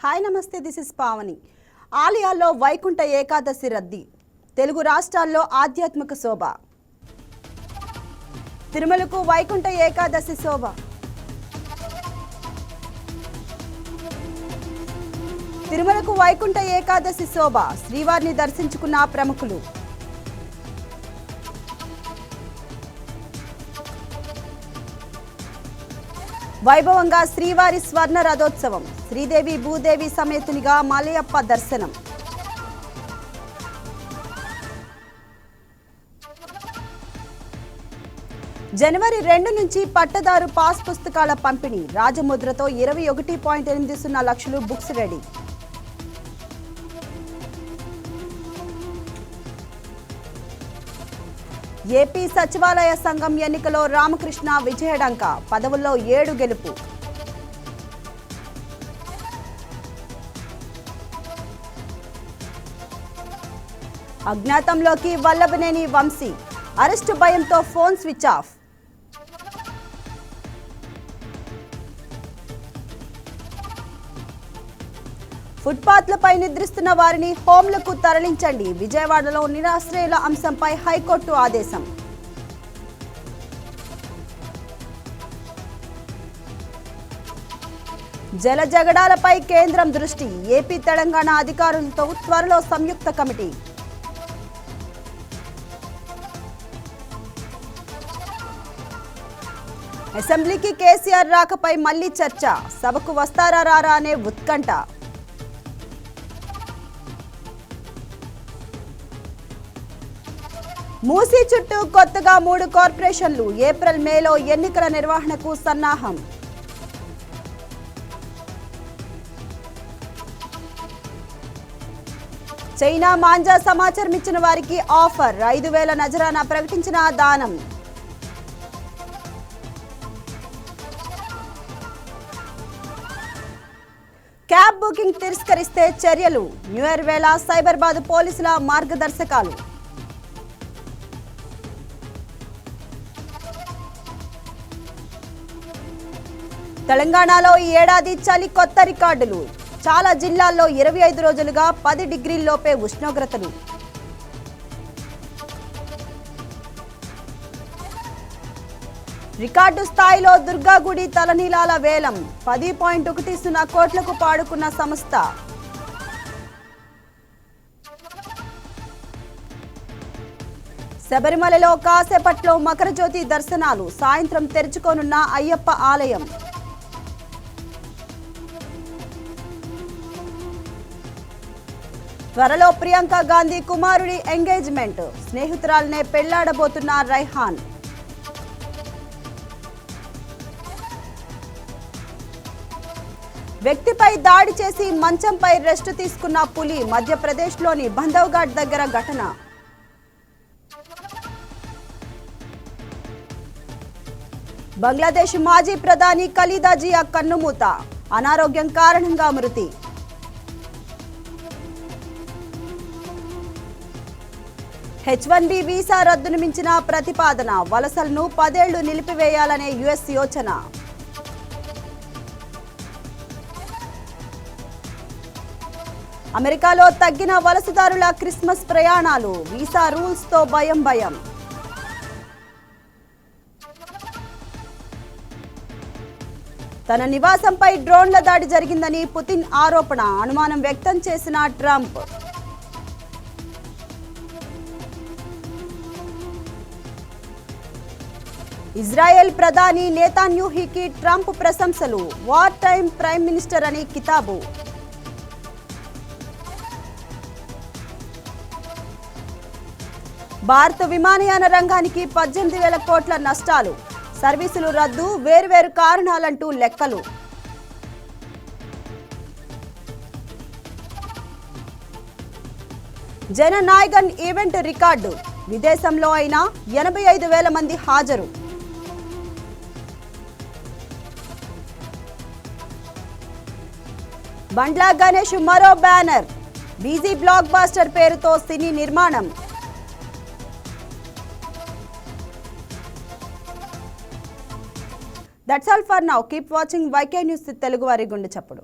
Hi నమస్తే, this is Pavani. ఆలయాల్లో వైకుంఠ ఏకాదశి రద్దీ. తెలుగు రాష్ట్రాల్లో ఆధ్యాత్మిక శోభ. తిరుమలకు వైకుంఠ ఏకాదశి శోభ. తిరుమలకు వైకుంఠ ఏకాదశి శోభ. శ్రీవారిని దర్శించుకున్న ప్రముఖులు. వైభవంగా శ్రీవారి స్వర్ణ రథోత్సవం. శ్రీదేవి భూదేవి సమేతునిగా మలయప్ప దర్శనం. జనవరి 2 నుంచి పట్టదారు పాస్ పుస్తకాల పంపిణీ. రాజముద్రతో 21.80 లక్షలు బుక్స్ రెడీ. ఏపీ సచివాలయ సంఘం ఎన్నికలో రామకృష్ణ విజయడంక. పదవుల్లో 7 గెలుపు. అజ్ఞాతంలోకి వల్లభనేని వంశీ. అరెస్టు భయంతో ఫోన్ స్విచ్ ఆఫ్. ఫుట్పాత్లపై నిద్రిస్తున్న వారిని హోంలకు తరలించండి. విజయవాడలో నిరాశ్రయుల అంశంపై హైకోర్టు ఆదేశం. జల జగడాలపై కేంద్రం దృష్టి. ఏపీ తెలంగాణ అధికారులతో త్వరలో సంయుక్త కమిటీ. అసెంబ్లీకి కేసీఆర్ రాకపై మళ్లీ చర్చ. సభకు వస్తారా రారా అనే ఉత్కంఠ. మూసీ చుట్టూ కొత్తగా 3 కార్పొరేషన్లు. ఏప్రిల్ మేలో ఎన్నికల నిర్వహణకు సన్నాహం. చైనా మాంజా సమాచారం ఇచ్చిన వారికి ఆఫర్. 5,000 నజరానా ప్రకటించిన దానం. క్యాబ్ బుకింగ్ తిరస్కరిస్తే చర్యలు. న్యూ ఇయర్ వేళ సైబరాబాద్ పోలీసుల మార్గదర్శకాలు. తెలంగాణలో ఈ ఏడాది చలి కొత్త రికార్డులు. చాలా జిల్లాల్లో 25 రోజులుగా 10 డిగ్రీల్లోపే ఉష్ణోగ్రతలు. రికార్డు స్థాయిలో దుర్గాగుడి తలనీలాల వేలం. 10.10 కోట్లకు పాడుకున్న సంస్థ. శబరిమలలో కాసేపట్లో మకరజ్యోతి దర్శనాలు. సాయంత్రం తెరుచుకోనున్న అయ్యప్ప ఆలయం. త్వరలో ప్రియాంక గాంధీ కుమారుడి ఎంగేజ్మెంట్. స్నేహితురాలనే పెళ్లాడబోతున్న రైహాన్. వ్యక్తిపై దాడి చేసి మంచంపై రెస్ట్ తీసుకున్న పులి. మధ్యప్రదేశ్లోని బంధవ్ఘాట్ దగ్గర ఘటన. బంగ్లాదేశ్ మాజీ ప్రధాని ఖలీదా జియా కన్నుమూత. అనారోగ్యం కారణంగా మృతి. H-1B వీసా రద్దును మించిన ప్రతిపాదన. వలసలను 10 ఏళ్లు నిలిపివేయాలనే యుఎస్ యోచన. అమెరికాలో తగ్గిన వలసదారుల క్రిస్మస్ ప్రయాణాలు. వీసా రూల్స్తో భయం. తన నివాసంపై డ్రోన్ల దాడి జరిగిందని పుతిన్ ఆరోపణ. అనుమానం వ్యక్తం చేసిన ట్రంప్. ఇజ్రాయెల్ ప్రధాని నేతాన్యాహుకి ట్రంప్ ప్రశంసలు. వార్ టైమ్ ప్రైమ్ మినిస్టర్ అని కితాబు. భారత విమానయాన రంగానికి 18,000 కోట్ల నష్టాలు. సర్వీసులు రద్దు, వేర్వేరు కారణాలంటూ లెక్కలు. Jana Nayagan event record. విదేశంలో అయినా 85,000 మంది హాజరు. బండ్లా గణేష్ మరో బ్యానర్. బీజీ బ్లాక్ బాస్టర్ పేరుతో సినీ నిర్మాణం. That's all for now. Keep watching YK News Telugu Vari Gunde Chappudu.